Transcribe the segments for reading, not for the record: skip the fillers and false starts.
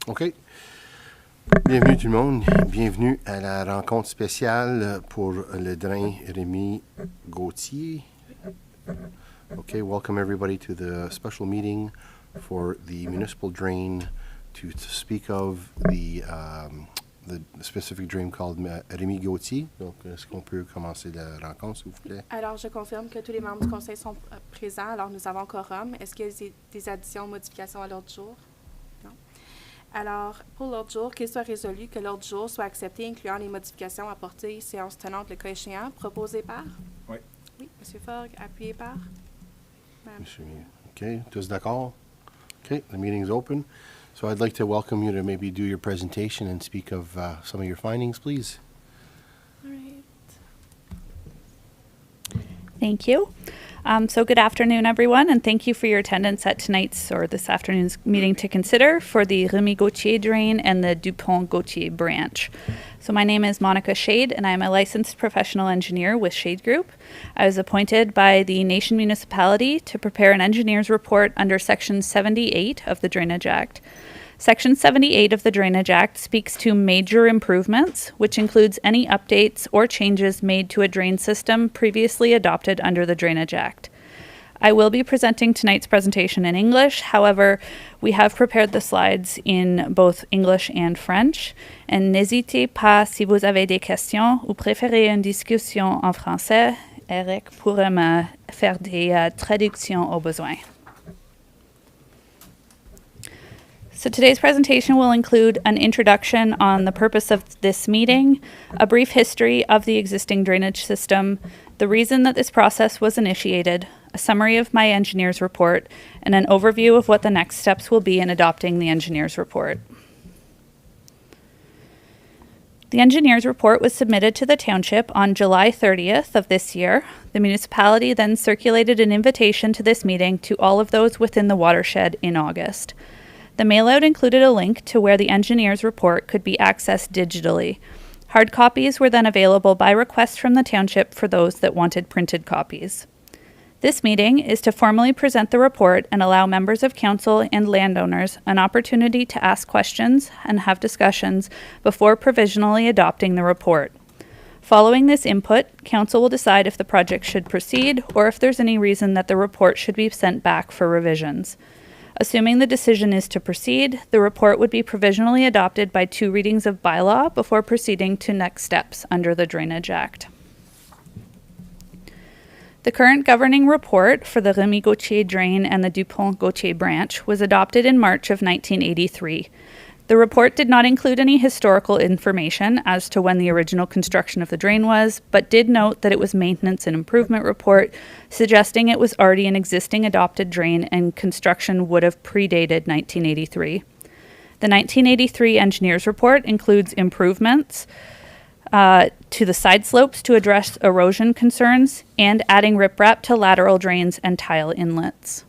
OK. Bienvenue tout le monde. Bienvenue à la rencontre spéciale pour le drain Remi Gauthier. Okay, welcome everybody to the special meeting for the municipal drain to speak of the specific drain called Remi Gauthier. Donc, est-ce qu'on peut commencer la rencontre, s'il vous plaît? Alors, je confirme que tous les membres du conseil sont présents. Alors, nous avons quorum. Est-ce qu'il y a des additions ou modifications à l'ordre du jour? Non. Alors, pour l'ordre du jour, qu'il soit résolu que l'ordre du jour soit accepté, incluant les modifications apportées, séance tenante le cas échéant, proposées par? Oui. Oui, M. Fogg, appuyé par? Monsieur, OK, tous d'accord? OK, the meeting's open. So I'd like to welcome you to maybe do your presentation and speak of some of your findings, please. All right. Thank you. So good afternoon, everyone, and thank you for your attendance at tonight's or this afternoon's meeting to consider for the Remi Gauthier drain and the Dupont Gauthier branch. So my name is Monica Shade, and I'm a licensed professional engineer with Shade Group. I was appointed by the Nation Municipality to prepare an engineer's report under Section 78 of the Drainage Act. Section 78 of the Drainage Act speaks to major improvements, which includes any updates or changes made to a drain system previously adopted under the Drainage Act. I will be presenting tonight's presentation in English. However, we have prepared the slides in both English and French. And n'hésitez pas si vous avez des questions ou préférez une discussion en français, Eric pourra me faire des traductions au besoin. So today's presentation will include an introduction on the purpose of this meeting, a brief history of the existing drainage system, the reason that this process was initiated, a summary of my engineer's report, and an overview of what the next steps will be in adopting the engineer's report. The engineer's report was submitted to the township on July 30th of this year. The municipality then circulated an invitation to this meeting to all of those within the watershed in August. The mailout included a link to where the engineer's report could be accessed digitally. Hard copies were then available by request from the township for those that wanted printed copies. This meeting is to formally present the report and allow members of council and landowners an opportunity to ask questions and have discussions before provisionally adopting the report. Following this input, council will decide if the project should proceed or if there's any reason that the report should be sent back for revisions. Assuming the decision is to proceed, the report would be provisionally adopted by 2 readings of bylaw before proceeding to next steps under the Drainage Act. The current governing report for the Remi Gauthier drain and the Dupont Gauthier branch was adopted in March of 1983. The report did not include any historical information as to when the original construction of the drain was, but did note that it was maintenance and improvement report, suggesting it was already an existing adopted drain and construction would have predated 1983. The 1983 engineer's report includes improvements to the side slopes to address erosion concerns and adding riprap to lateral drains and tile inlets.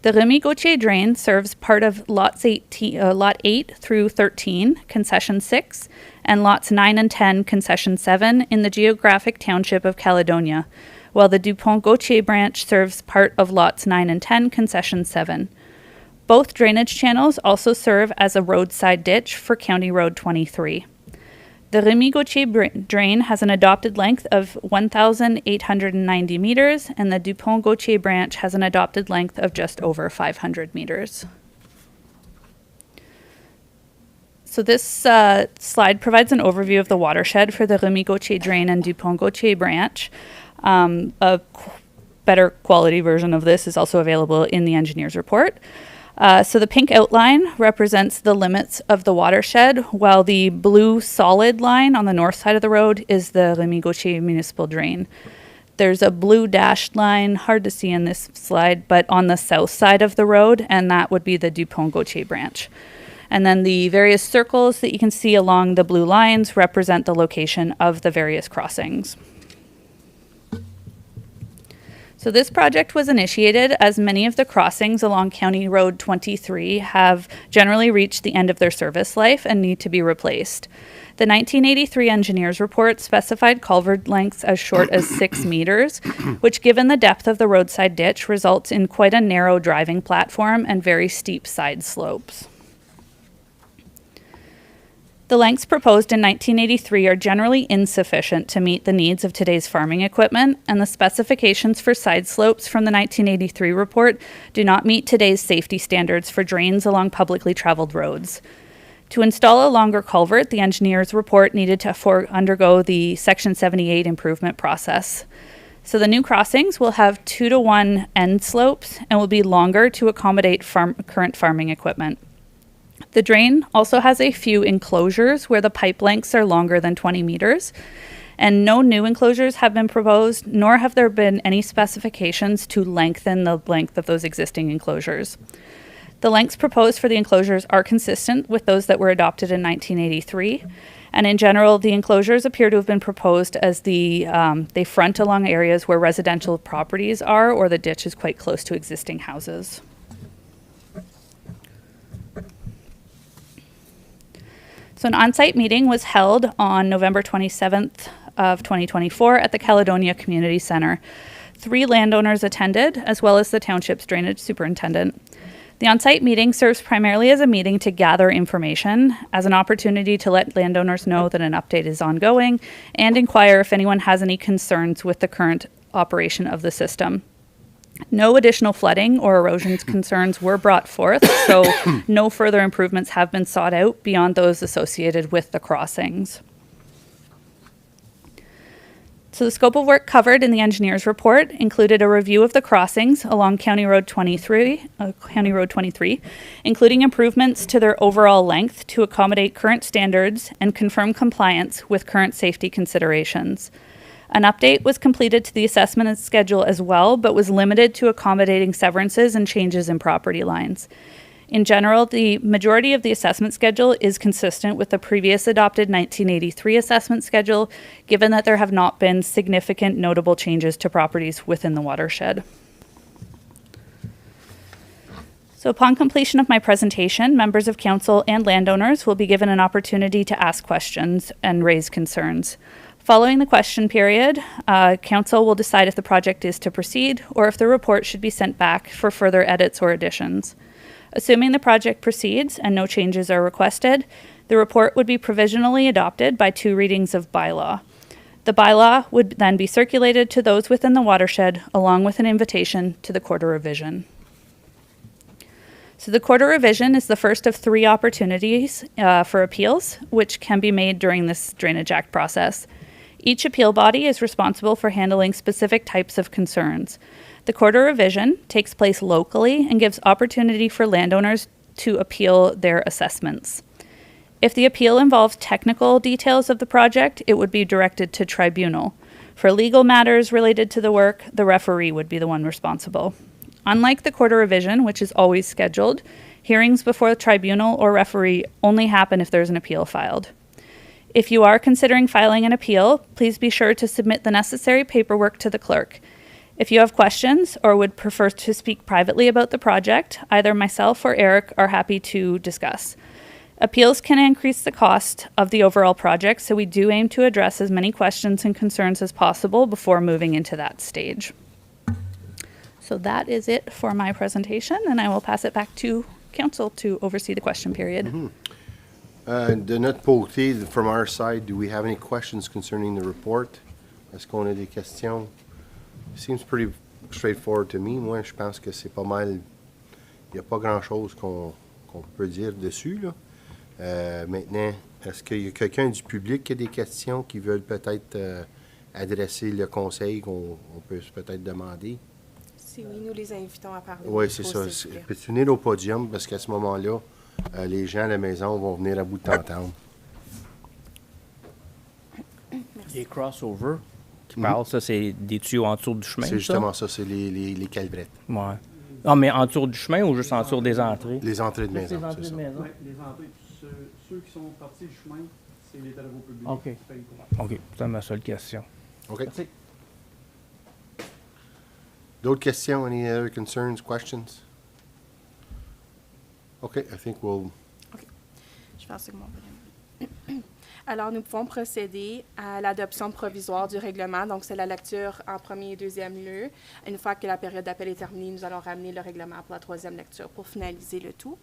The Remi Gauthier drain serves part of Lot 8 through 13, Concession 6, and Lots 9 and 10, Concession 7, in the geographic township of Caledonia, while the Dupont Gauthier branch serves part of Lots 9 and 10, Concession 7. Both drainage channels also serve as a roadside ditch for County Road 23. The Remi Gauthier drain has an adopted length of 1,890 meters, and the Dupont Gauthier branch has an adopted length of just over 500 meters. So this slide provides an overview of the watershed for the Remi Gauthier drain and Dupont Gauthier branch. A better quality version of this is also available in the engineer's report. So the pink outline represents the limits of the watershed, while the blue solid line on the north side of the road is the Remi Gauthier municipal drain. There's a blue dashed line, hard to see in this slide, but on the south side of the road, and that would be the Dupont Gauthier branch. And then the various circles that you can see along the blue lines represent the location of the various crossings. So this project was initiated as many of the crossings along County Road 23 have generally reached the end of their service life and need to be replaced. The 1983 engineer's report specified culvert lengths as short as 6 meters, which given the depth of the roadside ditch results in quite a narrow driving platform and very steep side slopes. The lengths proposed in 1983 are generally insufficient to meet the needs of today's farming equipment, and the specifications for side slopes from the 1983 report do not meet today's safety standards for drains along publicly traveled roads. To install a longer culvert, the engineer's report needed to undergo the Section 78 improvement process. So the new crossings will have 2-to-1 end slopes and will be longer to accommodate current farming equipment. The drain also has a few enclosures where the pipe lengths are longer than 20 meters, and no new enclosures have been proposed, nor have there been any specifications to lengthen the length of those existing enclosures. The lengths proposed for the enclosures are consistent with those that were adopted in 1983, and in general, the enclosures appear to have been proposed as they front along areas where residential properties are or the ditch is quite close to existing houses. So an on-site meeting was held on November 27th of 2024 at the Caledonia Community Center. 3 landowners attended, as well as the township's drainage superintendent. The on-site meeting serves primarily as a meeting to gather information, as an opportunity to let landowners know that an update is ongoing, and inquire if anyone has any concerns with the current operation of the system. No additional flooding or erosion concerns were brought forth, so no further improvements have been sought out beyond those associated with the crossings. So the scope of work covered in the engineer's report included a review of the crossings along County Road 23, including improvements to their overall length to accommodate current standards and confirm compliance with current safety considerations. An update was completed to the assessment and schedule as well, but was limited to accommodating severances and changes in property lines. In general, the majority of the assessment schedule is consistent with the previous adopted 1983 assessment schedule, given that there have not been significant notable changes to properties within the watershed. So upon completion of my presentation, members of council and landowners will be given an opportunity to ask questions and raise concerns. Following the question period, council will decide if the project is to proceed or if the report should be sent back for further edits or additions. Assuming the project proceeds and no changes are requested, the report would be provisionally adopted by 2 readings of bylaw. The bylaw would then be circulated to those within the watershed, along with an invitation to the Court of Revision. So the Court of Revision is the first of 3 opportunities for appeals, which can be made during this Drainage Act process. Each appeal body is responsible for handling specific types of concerns. The Court of Revision takes place locally and gives opportunity for landowners to appeal their assessments. If the appeal involves technical details of the project, it would be directed to tribunal. For legal matters related to the work, the referee would be the one responsible. Unlike the Court of Revision, which is always scheduled, hearings before the tribunal or referee only happen if there's an appeal filed. If you are considering filing an appeal, please be sure to submit the necessary paperwork to the clerk. If you have questions or would prefer to speak privately about the project, either myself or Eric are happy to discuss. Appeals can increase the cost of the overall project, so we do aim to address as many questions and concerns as possible before moving into that stage. So that is it for my presentation, and I will pass it back to council to oversee the question period. Mm-hmm. De notre côté, from our side, do we have any questions concerning the report? Est-ce qu'on a des questions? Seems pretty straightforward to me. Moi, je pense que c'est pas mal. Il n'y a pas grand-chose qu'on peut dire dessus, là. Maintenant, est-ce qu'il y a quelqu'un du public qui a des questions qui veulent peut-être adresser le conseil qu'on peut peut-être demander? Si oui, nous les invitons à parler. Oui, c'est ça. Peux-tu venir au podium? Parce qu'à ce moment-là, les gens à la maison vont venir à bout de t'entendre. Les crossovers qui parlent, ça, c'est des tuyaux en dessous du chemin. C'est justement ça, c'est les calbrettes. Ouais. Ah, mais en dessous du chemin ou juste en dessous des entrées? Les entrées de maison, Les entrées c'est de ça. maison. Oui, les entrées. Ceux qui sont partis du chemin, c'est les travaux publics. OK. qui payent pour. OK, c'est ma seule question. OK. Merci. D'autres questions? Any other concerns, questions? OK, I think we'll... Je pense que mon bonhomme. Alors, nous pouvons procéder à l'adoption provisoire du règlement. Donc, c'est la lecture en premier et deuxième lieu. Une fois que la période d'appel est terminée, nous allons ramener le règlement pour la 3e lecture pour finaliser le tout.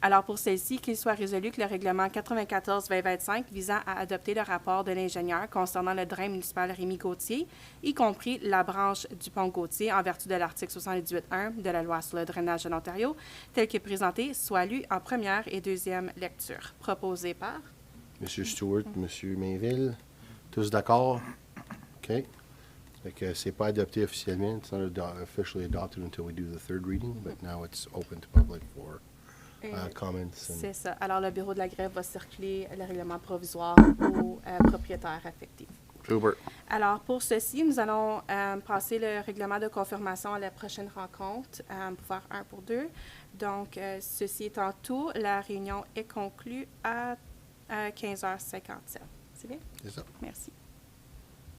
Alors, pour celle-ci, qu'il soit résolu que le règlement 94-2025 visant à adopter le rapport de l'ingénieur concernant le drain municipal Remi Gauthier, y compris la branche du pont Gauthier en vertu de l'article 78.1 de la loi sur le drainage de l'Ontario, tel que présenté, soit lu en première et deuxième lecture. Proposé par... Monsieur Stewart, Monsieur Mainville, tous d'accord? OK. Fait que c'est pas adopté officiellement. It's not officially adopted until we do the third reading, but now it's open to public for comments. C'est ça. Alors, le bureau de la grève va circuler le règlement provisoire aux propriétaires affectés. Super. Alors, pour ceci, nous allons passer le règlement de confirmation à la prochaine rencontre pour faire 1 pour 2. Donc, ceci étant tout, la réunion est conclue à 15h57. C'est bien? C'est ça. Merci.